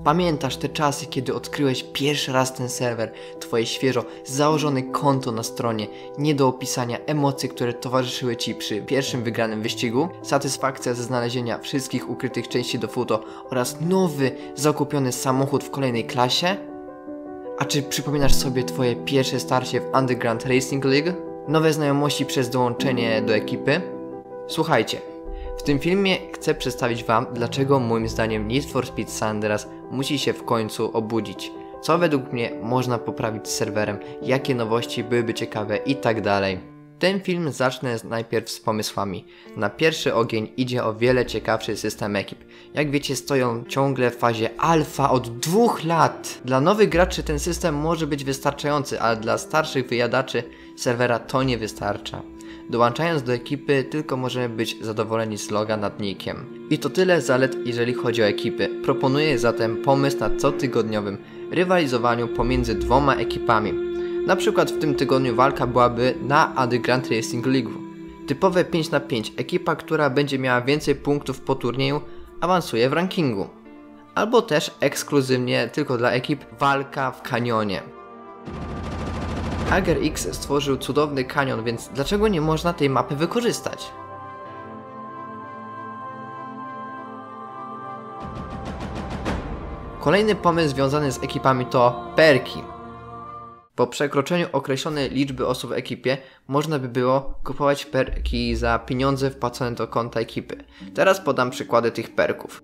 Pamiętasz te czasy, kiedy odkryłeś pierwszy raz ten serwer, twoje świeżo założone konto na stronie, nie do opisania emocje, które towarzyszyły ci przy pierwszym wygranym wyścigu, satysfakcja ze znalezienia wszystkich ukrytych części do Futo oraz nowy, zakupiony samochód w kolejnej klasie? A czy przypominasz sobie twoje pierwsze starcie w Underground Racing League? Nowe znajomości przez dołączenie do ekipy? Słuchajcie, w tym filmie chcę przedstawić wam, dlaczego moim zdaniem Need for Speed San Andreas musi się w końcu obudzić. Co według mnie można poprawić z serwerem, jakie nowości byłyby ciekawe i tak dalej. Ten film zacznę najpierw z pomysłami. Na pierwszy ogień idzie o wiele ciekawszy system ekip. Jak wiecie, stoją ciągle w fazie alfa od 2 lat. Dla nowych graczy ten system może być wystarczający, ale dla starszych wyjadaczy serwera to nie wystarcza. Dołączając do ekipy tylko możemy być zadowoleni z loga nad nickiem. I to tyle zalet, jeżeli chodzi o ekipy. Proponuję zatem pomysł na cotygodniowym rywalizowaniu pomiędzy dwoma ekipami. Na przykład w tym tygodniu walka byłaby na Underground Racing League. Typowe 5 na 5. Ekipa, która będzie miała więcej punktów po turnieju, awansuje w rankingu. Albo też ekskluzywnie tylko dla ekip walka w kanionie. Ager X stworzył cudowny kanion, więc dlaczego nie można tej mapy wykorzystać? Kolejny pomysł związany z ekipami to perki. Po przekroczeniu określonej liczby osób w ekipie można by było kupować perki za pieniądze wpłacone do konta ekipy. Teraz podam przykłady tych perków.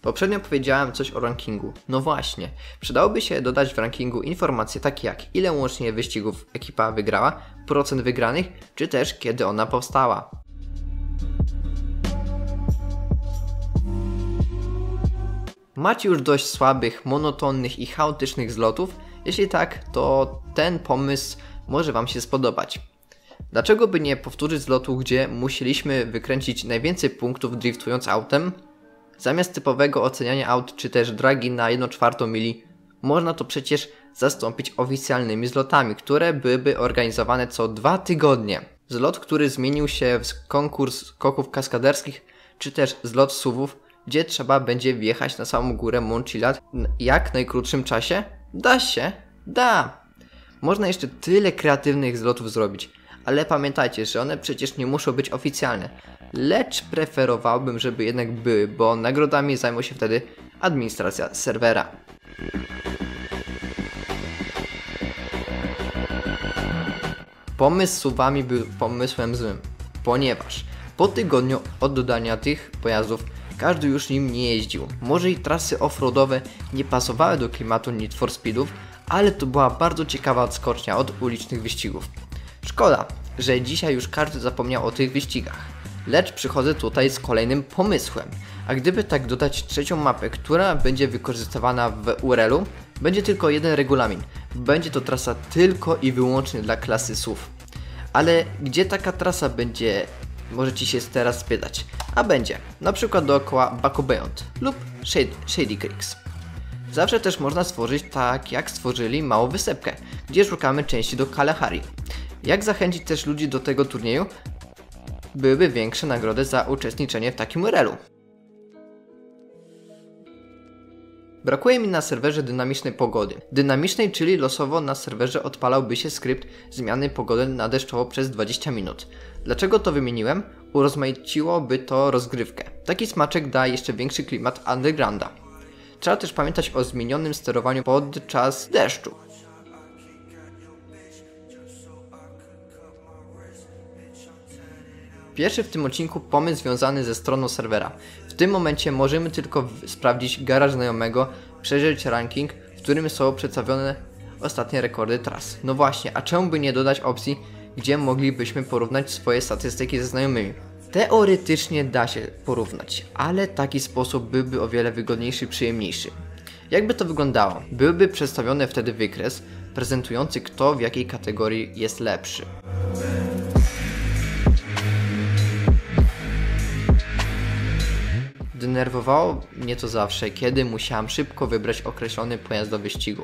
Poprzednio powiedziałem coś o rankingu. No właśnie, przydałoby się dodać w rankingu informacje takie jak ile łącznie wyścigów ekipa wygrała, procent wygranych, czy też kiedy ona powstała. Macie już dość słabych, monotonnych i chaotycznych zlotów? Jeśli tak, to ten pomysł może wam się spodobać. Dlaczego by nie powtórzyć zlotu, gdzie musieliśmy wykręcić najwięcej punktów driftując autem? Zamiast typowego oceniania aut czy też dragi na 1/4 mili, można to przecież zastąpić oficjalnymi zlotami, które byłyby organizowane co 2 tygodnie. Zlot, który zmienił się w konkurs skoków kaskaderskich, czy też zlot SUV-ów, gdzie trzeba będzie wjechać na samą górę Montchiliad jak najkrótszym czasie? Da się? Da! Można jeszcze tyle kreatywnych zlotów zrobić, ale pamiętajcie, że one przecież nie muszą być oficjalne. Lecz preferowałbym, żeby jednak były, bo nagrodami zajmą się wtedy administracja serwera. Pomysł z SUV-ami był pomysłem złym, ponieważ po tygodniu od dodania tych pojazdów każdy już nim nie jeździł. Może i trasy offroadowe nie pasowały do klimatu Need for Speedów, ale to była bardzo ciekawa odskocznia od ulicznych wyścigów. Szkoda, że dzisiaj już każdy zapomniał o tych wyścigach. Lecz przychodzę tutaj z kolejnym pomysłem. A gdyby tak dodać trzecią mapę, która będzie wykorzystywana w URL-u, będzie tylko jeden regulamin. Będzie to trasa tylko i wyłącznie dla klasy SUV. Ale gdzie taka trasa będzie, możecie się teraz spytać. A będzie, na przykład dookoła Baku Beyond lub Shady Creeks. Zawsze też można stworzyć tak jak stworzyli małą wysepkę, gdzie szukamy części do Kalahari. Jak zachęcić też ludzi do tego turnieju? Byłyby większe nagrody za uczestniczenie w takim URL-u. Brakuje mi na serwerze dynamicznej pogody. Dynamicznej, czyli losowo na serwerze odpalałby się skrypt zmiany pogody na deszczowo przez 20 minut. Dlaczego to wymieniłem? Urozmaiciłoby to rozgrywkę. Taki smaczek da jeszcze większy klimat Undergrounda. Trzeba też pamiętać o zmienionym sterowaniu podczas deszczu. Pierwszy w tym odcinku pomysł związany ze stroną serwera. W tym momencie możemy tylko sprawdzić garaż znajomego, przejrzeć ranking, w którym są przedstawione ostatnie rekordy tras. No właśnie, a czemu by nie dodać opcji, gdzie moglibyśmy porównać swoje statystyki ze znajomymi? Teoretycznie da się porównać, ale taki sposób byłby o wiele wygodniejszy i przyjemniejszy. Jakby to wyglądało? Byłby przedstawiony wtedy wykres prezentujący, kto w jakiej kategorii jest lepszy. Denerwowało mnie to zawsze, kiedy musiałem szybko wybrać określony pojazd do wyścigu.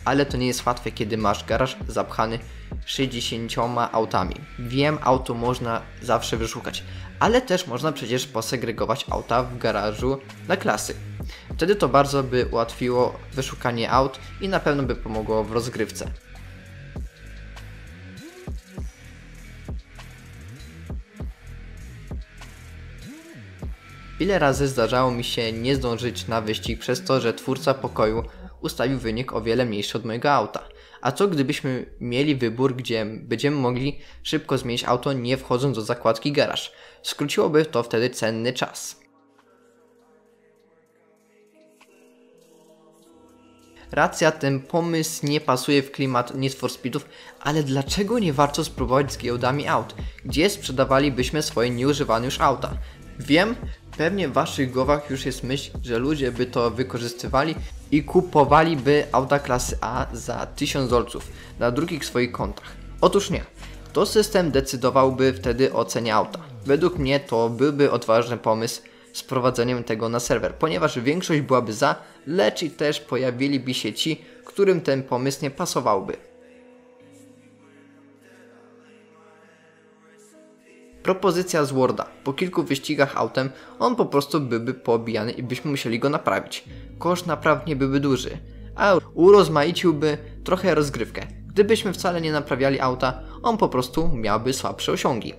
Ale to nie jest łatwe, kiedy masz garaż zapchany 60 autami. Wiem, auto można zawsze wyszukać, ale też można przecież posegregować auta w garażu na klasy. Wtedy to bardzo by ułatwiło wyszukanie aut i na pewno by pomogło w rozgrywce. Ile razy zdarzało mi się nie zdążyć na wyścig przez to, że twórca pokoju ustawił wynik o wiele mniejszy od mojego auta. A co gdybyśmy mieli wybór, gdzie będziemy mogli szybko zmienić auto, nie wchodząc do zakładki garaż? Skróciłoby to wtedy cenny czas. Racja, ten pomysł nie pasuje w klimat Need for Speedów, ale dlaczego nie warto spróbować z giełdami aut, gdzie sprzedawalibyśmy swoje nieużywane już auta? Wiem, pewnie w waszych głowach już jest myśl, że ludzie by to wykorzystywali i kupowaliby auta klasy A za 1000 dolców na drugich swoich kontach. Otóż nie. To system decydowałby wtedy o cenie auta. Według mnie to byłby odważny pomysł z prowadzeniem tego na serwer, ponieważ większość byłaby za, lecz i też pojawiliby się ci, którym ten pomysł nie pasowałby. Propozycja z Worda. Po kilku wyścigach autem on po prostu byłby poobijany i byśmy musieli go naprawić. Koszt napraw nie byłby duży, a urozmaiciłby trochę rozgrywkę. Gdybyśmy wcale nie naprawiali auta, on po prostu miałby słabsze osiągi.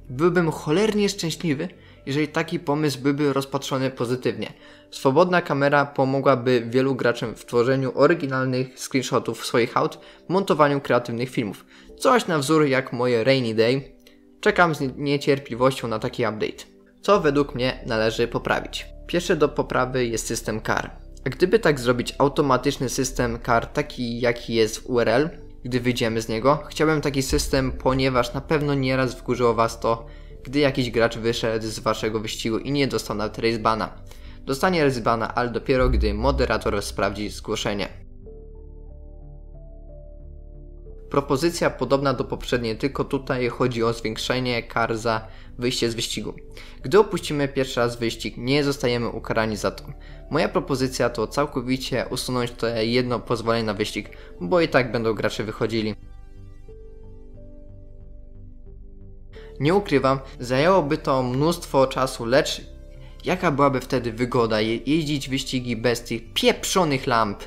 Byłbym cholernie szczęśliwy, jeżeli taki pomysł byłby rozpatrzony pozytywnie. Swobodna kamera pomogłaby wielu graczom w tworzeniu oryginalnych screenshotów swoich aut, montowaniu kreatywnych filmów. Coś na wzór jak moje Rainy Day. Czekam z niecierpliwością na taki update. Co według mnie należy poprawić? Pierwsze do poprawy jest system kar. A gdyby tak zrobić automatyczny system kar taki jaki jest w URL, gdy wyjdziemy z niego, chciałbym taki system, ponieważ na pewno nieraz wkurzyło was to, gdy jakiś gracz wyszedł z waszego wyścigu i nie dostał nawet racebana. Dostanie racebana, ale dopiero gdy moderator sprawdzi zgłoszenie. Propozycja podobna do poprzedniej, tylko tutaj chodzi o zwiększenie kar za wyjście z wyścigu. Gdy opuścimy pierwszy raz wyścig, nie zostajemy ukarani za to. Moja propozycja to całkowicie usunąć to jedno pozwolenie na wyścig, bo i tak będą gracze wychodzili. Nie ukrywam, zajęłoby to mnóstwo czasu, lecz jaka byłaby wtedy wygoda jeździć wyścigi bez tych pieprzonych lamp?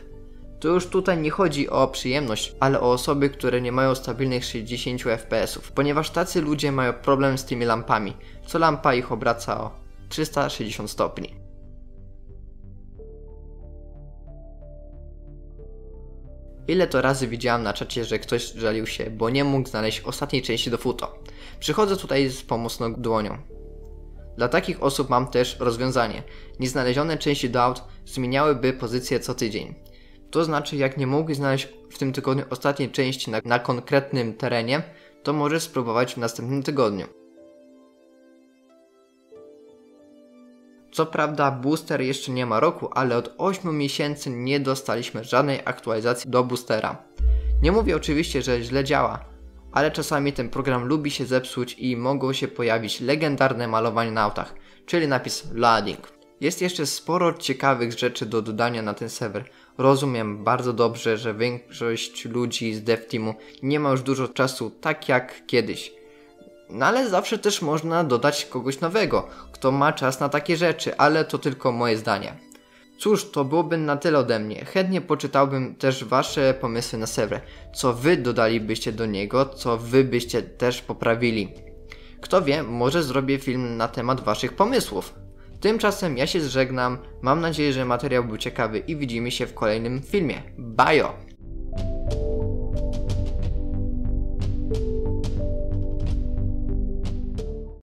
To już tutaj nie chodzi o przyjemność, ale o osoby, które nie mają stabilnych 60 fps, ponieważ tacy ludzie mają problem z tymi lampami. Co lampa ich obraca o 360 stopni. Ile to razy widziałem na czacie, że ktoś żalił się, bo nie mógł znaleźć ostatniej części do Futo. Przychodzę tutaj z pomocną dłonią. Dla takich osób mam też rozwiązanie. Nieznalezione części do aut zmieniałyby pozycję co tydzień. To znaczy, jak nie mogli znaleźć w tym tygodniu ostatniej części na konkretnym terenie, to możesz spróbować w następnym tygodniu. Co prawda booster jeszcze nie ma roku, ale od 8 miesięcy nie dostaliśmy żadnej aktualizacji do boostera. Nie mówię oczywiście, że źle działa, ale czasami ten program lubi się zepsuć i mogą się pojawić legendarne malowania na autach, czyli napis loading. Jest jeszcze sporo ciekawych rzeczy do dodania na ten serwer. Rozumiem bardzo dobrze, że większość ludzi z dev teamu nie ma już dużo czasu tak jak kiedyś. No ale zawsze też można dodać kogoś nowego, kto ma czas na takie rzeczy, ale to tylko moje zdanie. Cóż, to byłoby na tyle ode mnie. Chętnie poczytałbym też wasze pomysły na serwer. Co wy dodalibyście do niego, co wy byście też poprawili. Kto wie, może zrobię film na temat waszych pomysłów. Tymczasem ja się żegnam, mam nadzieję, że materiał był ciekawy i widzimy się w kolejnym filmie. Bajo!